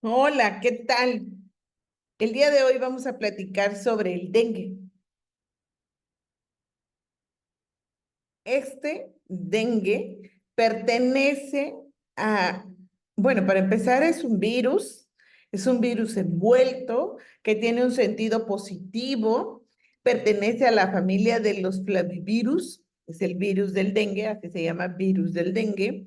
Hola, ¿qué tal? El día de hoy vamos a platicar sobre el dengue. Este dengue pertenece a, bueno, para empezar es un virus envuelto que tiene un sentido positivo, pertenece a la familia de los flavivirus, es el virus del dengue, así se llama virus del dengue.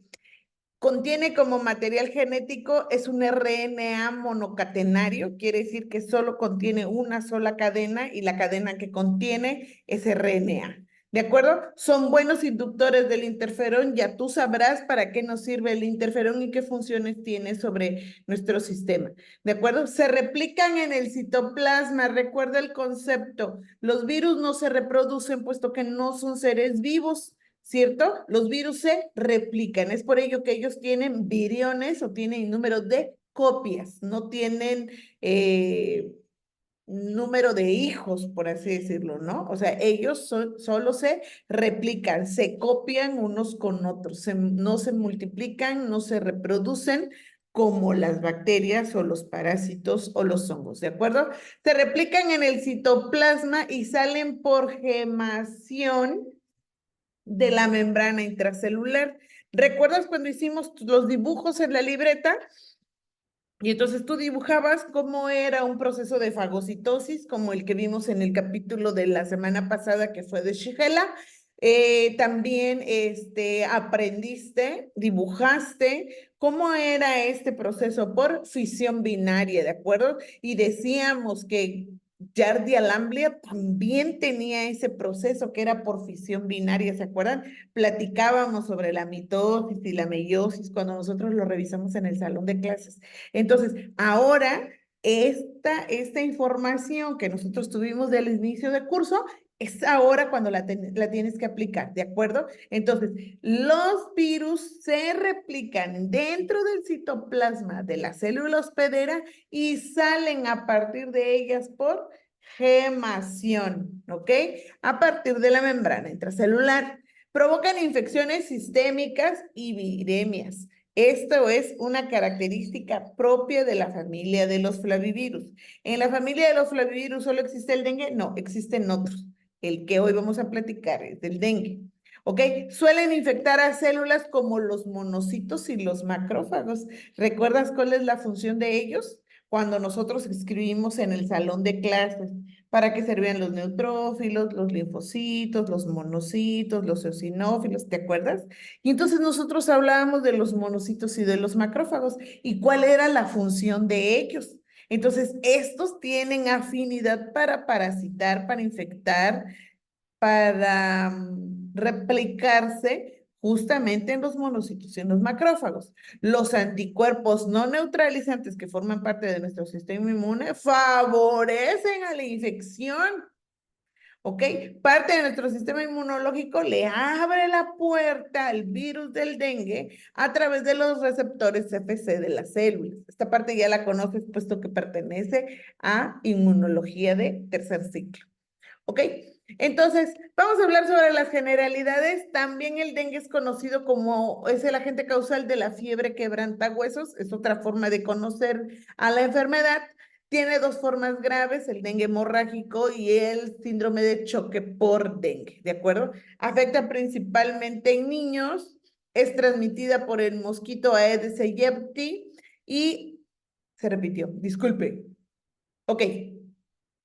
Contiene como material genético, es un RNA monocatenario, quiere decir que solo contiene una sola cadena y la cadena que contiene es RNA. ¿De acuerdo? Son buenos inductores del interferón, ya tú sabrás para qué nos sirve el interferón y qué funciones tiene sobre nuestro sistema. ¿De acuerdo? Se replican en el citoplasma, recuerda el concepto. Los virus no se reproducen puesto que no son seres vivos. ¿Cierto? Los virus se replican. Es por ello que ellos tienen viriones o tienen número de copias, no tienen número de hijos, por así decirlo, ¿no? O sea, ellos solo se replican, se copian unos con otros, no se multiplican, no se reproducen como las bacterias o los parásitos o los hongos, ¿de acuerdo? Se replican en el citoplasma y salen por gemación de la membrana intracelular. ¿Recuerdas cuando hicimos los dibujos en la libreta? Y entonces tú dibujabas cómo era un proceso de fagocitosis, como el que vimos en el capítulo de la semana pasada que fue de Shigella. También aprendiste, dibujaste cómo era este proceso por fisión binaria, ¿de acuerdo? Y decíamos que Giardia lamblia también tenía ese proceso que era por fisión binaria, ¿se acuerdan? Platicábamos sobre la mitosis y la meiosis cuando nosotros lo revisamos en el salón de clases. Entonces, ahora esta información que nosotros tuvimos del inicio de curso es ahora cuando la tienes que aplicar, ¿de acuerdo? Entonces, los virus se replican dentro del citoplasma de la célula hospedera y salen a partir de ellas por gemación, ¿ok? A partir de la membrana intracelular. Provocan infecciones sistémicas y viremias. Esto es una característica propia de la familia de los flavivirus. ¿En la familia de los flavivirus solo existe el dengue? No, existen otros. El que hoy vamos a platicar es del dengue. ¿Ok? Suelen infectar a células como los monocitos y los macrófagos. ¿Recuerdas cuál es la función de ellos? Cuando nosotros escribimos en el salón de clases, ¿para qué servían los neutrófilos, los linfocitos, los monocitos, los eosinófilos? ¿Te acuerdas? Y entonces nosotros hablábamos de los monocitos y de los macrófagos y cuál era la función de ellos. Entonces, estos tienen afinidad para parasitar, para infectar, para replicarse justamente en los monocitos y en los macrófagos. Los anticuerpos no neutralizantes que forman parte de nuestro sistema inmune favorecen a la infección. ¿Ok? Parte de nuestro sistema inmunológico le abre la puerta al virus del dengue a través de los receptores CFC de las células. Esta parte ya la conoces puesto que pertenece a inmunología de tercer ciclo. ¿Ok? Entonces, vamos a hablar sobre las generalidades. También el dengue es conocido como, es el agente causal de la fiebre quebrantahuesos, es otra forma de conocer a la enfermedad. Tiene dos formas graves, el dengue hemorrágico y el síndrome de choque por dengue, ¿de acuerdo? Afecta principalmente en niños, es transmitida por el mosquito Aedes aegypti y se repitió, disculpe. Ok,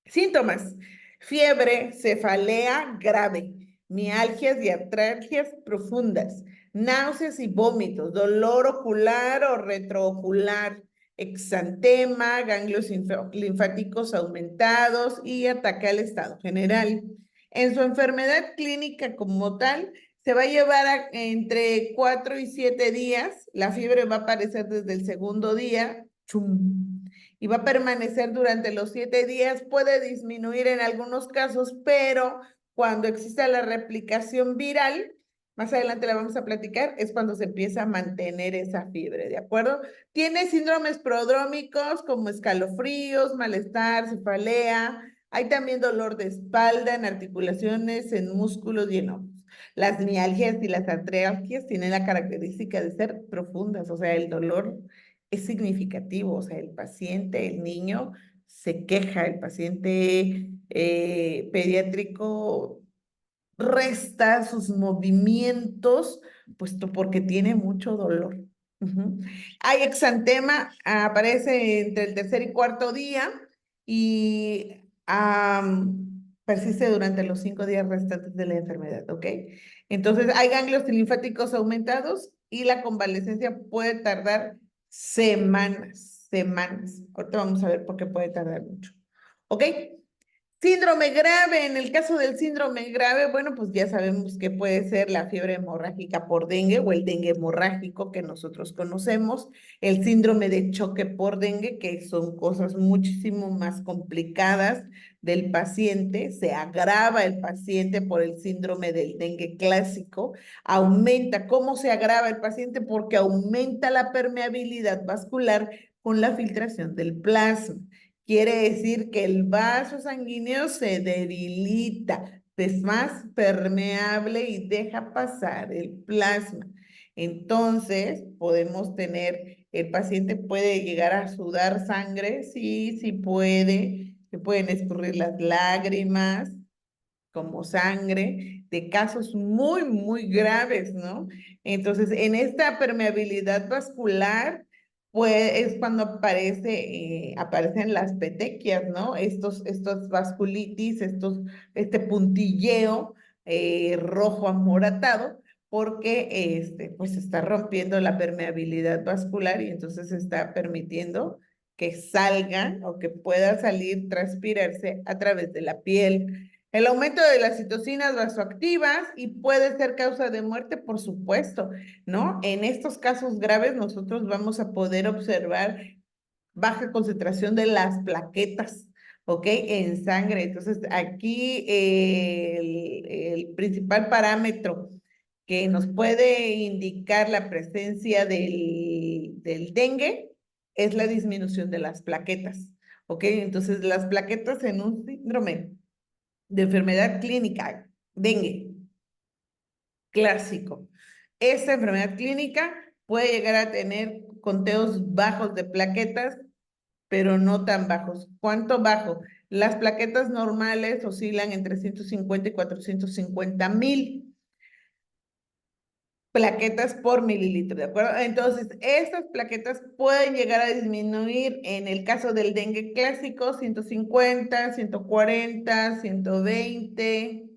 síntomas: fiebre, cefalea grave, mialgias y artralgias profundas, náuseas y vómitos, dolor ocular o retroocular, exantema, ganglios linfáticos aumentados y ataque al estado general. En su enfermedad clínica como tal, se va a llevar entre 4 y 7 días. La fiebre va a aparecer desde el segundo día. Chum, y va a permanecer durante los 7 días. Puede disminuir en algunos casos, pero cuando exista la replicación viral, más adelante la vamos a platicar, es cuando se empieza a mantener esa fiebre, ¿de acuerdo? Tiene síndromes prodrómicos como escalofríos, malestar, cefalea. Hay también dolor de espalda en articulaciones, en músculos y en hombros. Las mialgias y las artralgias tienen la característica de ser profundas, o sea, el dolor es significativo, o sea, el paciente, el niño se queja, el paciente pediátrico resta sus movimientos, puesto porque tiene mucho dolor. Hay exantema, aparece entre el tercer y cuarto día y persiste durante los 5 días restantes de la enfermedad, ¿ok? Entonces, hay ganglios linfáticos aumentados y la convalecencia puede tardar semanas, semanas. Ahorita vamos a ver por qué puede tardar mucho, ¿ok? Síndrome grave, en el caso del síndrome grave, bueno, pues ya sabemos que puede ser la fiebre hemorrágica por dengue o el dengue hemorrágico que nosotros conocemos, el síndrome de choque por dengue, que son cosas muchísimo más complicadas del paciente, se agrava el paciente por el síndrome del dengue clásico, aumenta, ¿cómo se agrava el paciente? Porque aumenta la permeabilidad vascular con la filtración del plasma. Quiere decir que el vaso sanguíneo se debilita, es más permeable y deja pasar el plasma. Entonces, podemos tener, el paciente puede llegar a sudar sangre, sí, sí puede, se pueden escurrir las lágrimas como sangre, de casos muy, muy graves, ¿no? Entonces, en esta permeabilidad vascular, pues es cuando aparecen las petequias, ¿no? Estos vasculitis, este puntilleo rojo amoratado, porque pues se está rompiendo la permeabilidad vascular y entonces se está permitiendo que salga o que pueda salir, transpirarse a través de la piel. El aumento de las citocinas vasoactivas y puede ser causa de muerte, por supuesto, ¿no? En estos casos graves nosotros vamos a poder observar baja concentración de las plaquetas, ¿ok? En sangre. Entonces, aquí el principal parámetro que nos puede indicar la presencia del dengue es la disminución de las plaquetas, ¿ok? Entonces, las plaquetas en un síndrome de enfermedad clínica, dengue, clásico. Esta enfermedad clínica puede llegar a tener conteos bajos de plaquetas, pero no tan bajos. ¿Cuánto bajo? Las plaquetas normales oscilan entre 150 y 450,000 plaquetas por mililitro, ¿de acuerdo? Entonces, estas plaquetas pueden llegar a disminuir en el caso del dengue clásico, 150, 140, 120,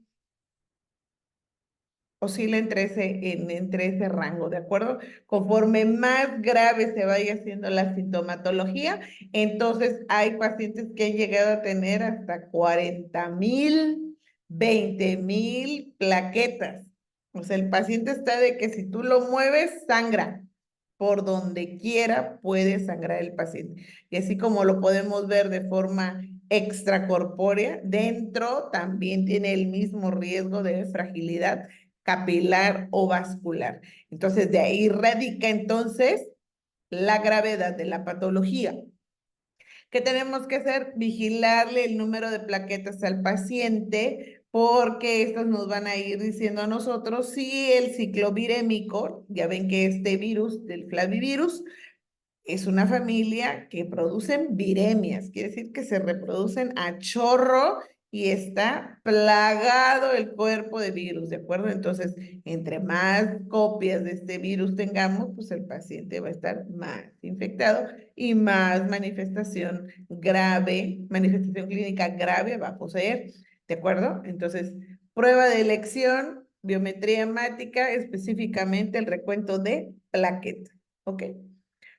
oscila entre ese rango, ¿de acuerdo? Conforme más grave se vaya haciendo la sintomatología, entonces hay pacientes que han llegado a tener hasta 40,000, 20,000 plaquetas. O sea, el paciente está de que si tú lo mueves, sangra. Por donde quiera puede sangrar el paciente. Y así como lo podemos ver de forma extracorpórea, dentro también tiene el mismo riesgo de fragilidad capilar o vascular. Entonces, de ahí radica entonces la gravedad de la patología. ¿Qué tenemos que hacer? Vigilarle el número de plaquetas al paciente, porque estos nos van a ir diciendo a nosotros si el ciclo virémico, ya ven que este virus del flavivirus es una familia que producen viremias, quiere decir que se reproducen a chorro y está plagado el cuerpo de virus, ¿de acuerdo? Entonces, entre más copias de este virus tengamos, pues el paciente va a estar más infectado y más manifestación grave, manifestación clínica grave va a poseer, ¿de acuerdo? Entonces, prueba de elección, biometría hemática, específicamente el recuento de plaquetas, ¿ok?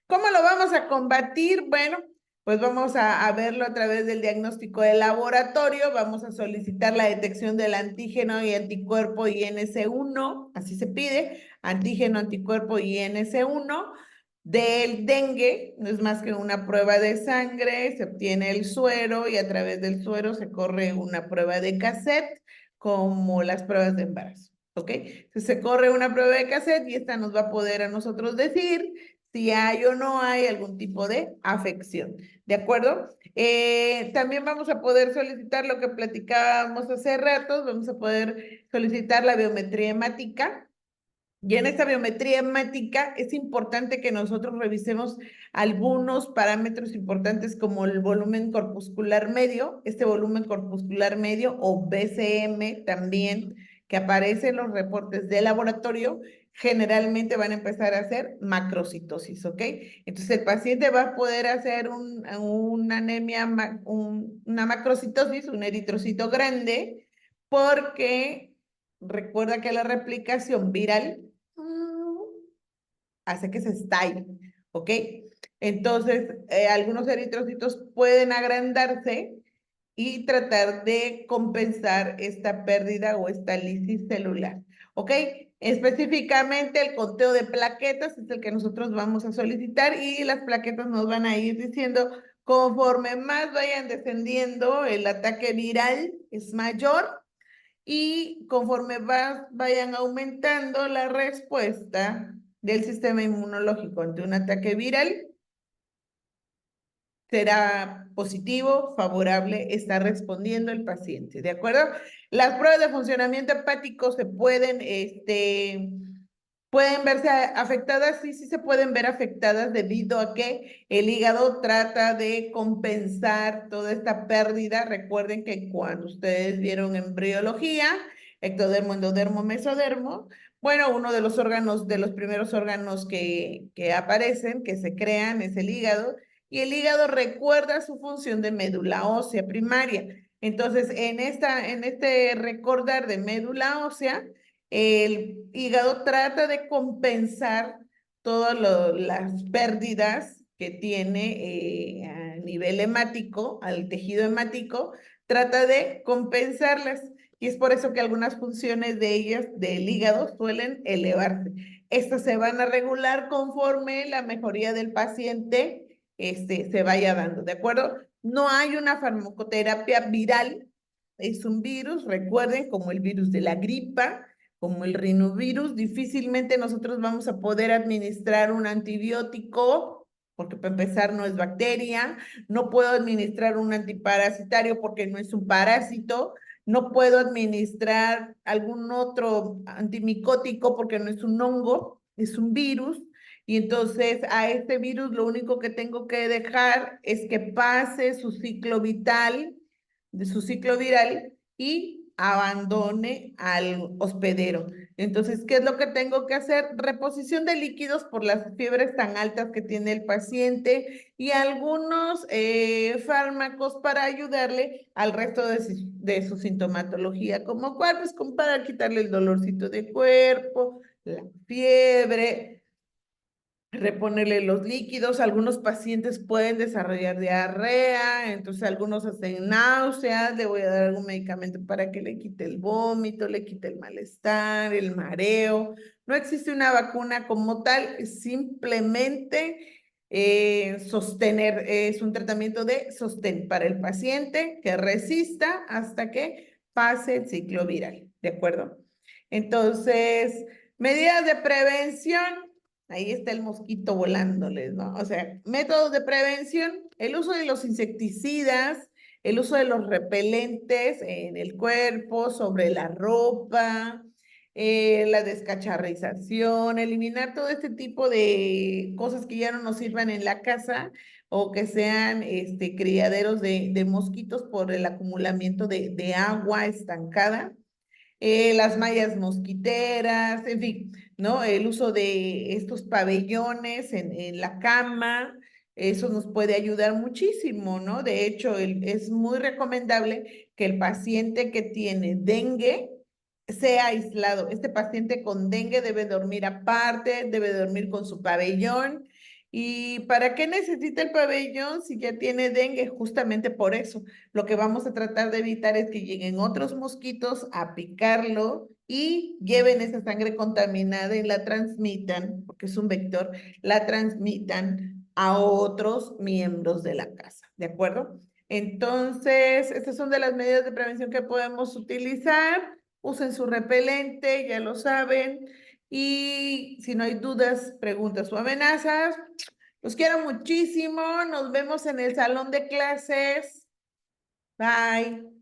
¿Cómo lo vamos a combatir? Bueno, pues vamos a verlo a través del diagnóstico de laboratorio. Vamos a solicitar la detección del antígeno y anticuerpo INS1, así se pide, antígeno, anticuerpo INS1 del dengue. No es más que una prueba de sangre, se obtiene el suero y a través del suero se corre una prueba de cassette, como las pruebas de embarazo. ¿Ok? Entonces se corre una prueba de cassette y esta nos va a poder a nosotros decir si hay o no hay algún tipo de afección, ¿de acuerdo? También vamos a poder solicitar lo que platicábamos hace ratos, vamos a poder solicitar la biometría hemática, Y en esta biometría hemática es importante que nosotros revisemos algunos parámetros importantes como el volumen corpuscular medio, este volumen corpuscular medio o BCM también, que aparece en los reportes de laboratorio, generalmente van a empezar a hacer macrocitosis, ¿ok? Entonces el paciente va a poder hacer una anemia, una macrocitosis, un eritrocito grande, porque recuerda que la replicación viral hace que se estalle, ¿ok? Entonces, algunos eritrocitos pueden agrandarse y tratar de compensar esta pérdida o esta lisis celular, ¿ok? Específicamente el conteo de plaquetas es el que nosotros vamos a solicitar y las plaquetas nos van a ir diciendo conforme más vayan descendiendo, el ataque viral es mayor y conforme vayan aumentando la respuesta del sistema inmunológico ante un ataque viral, será positivo, favorable, está respondiendo el paciente, ¿de acuerdo? Las pruebas de funcionamiento hepático se pueden verse afectadas, sí se pueden ver afectadas debido a que el hígado trata de compensar toda esta pérdida. Recuerden que cuando ustedes vieron embriología, ectodermo, endodermo, mesodermo, bueno, uno de los órganos, de los primeros órganos que aparecen, que se crean, es el hígado, y el hígado recuerda su función de médula ósea primaria. Entonces, en este recordar de médula ósea, el hígado trata de compensar todas las pérdidas que tiene a nivel hemático, al tejido hemático, trata de compensarlas. Y es por eso que algunas funciones de ellas, del hígado, suelen elevarse. Estas se van a regular conforme la mejoría del paciente se vaya dando, ¿de acuerdo? No hay una farmacoterapia viral, es un virus, recuerden, como el virus de la gripa, como el rinovirus, difícilmente nosotros vamos a poder administrar un antibiótico, porque para empezar no es bacteria, no puedo administrar un antiparasitario porque no es un parásito, no puedo administrar algún otro antimicótico porque no es un hongo, es un virus. Y entonces a este virus lo único que tengo que dejar es que pase su ciclo vital, de su ciclo viral y abandone al hospedero. Entonces, ¿qué es lo que tengo que hacer? Reposición de líquidos por las fiebres tan altas que tiene el paciente y algunos fármacos para ayudarle al resto de su sintomatología, como cuál, pues como para quitarle el dolorcito de cuerpo, la fiebre, reponerle los líquidos. Algunos pacientes pueden desarrollar diarrea, entonces algunos hacen náuseas, le voy a dar algún medicamento para que le quite el vómito, le quite el malestar, el mareo. No existe una vacuna como tal, es simplemente sostener, es un tratamiento de sostén para el paciente que resista hasta que pase el ciclo viral, ¿de acuerdo? Entonces, medidas de prevención. Ahí está el mosquito volándoles, ¿no? O sea, métodos de prevención, el uso de los insecticidas, el uso de los repelentes en el cuerpo, sobre la ropa, la descacharrización, eliminar todo este tipo de cosas que ya no nos sirvan en la casa o que sean criaderos de mosquitos por el acumulamiento de agua estancada, las mallas mosquiteras, en fin, ¿no? El uso de estos pabellones en la cama, eso nos puede ayudar muchísimo, ¿no? De hecho, es muy recomendable que el paciente que tiene dengue sea aislado. Este paciente con dengue debe dormir aparte, debe dormir con su pabellón. ¿Y para qué necesita el pabellón si ya tiene dengue? Justamente por eso. Lo que vamos a tratar de evitar es que lleguen otros mosquitos a picarlo y lleven esa sangre contaminada y la transmitan, porque es un vector, la transmitan a otros miembros de la casa, ¿de acuerdo? Entonces, estas son de las medidas de prevención que podemos utilizar. Usen su repelente, ya lo saben. Y si no hay dudas, preguntas o amenazas, los quiero muchísimo. Nos vemos en el salón de clases. Bye.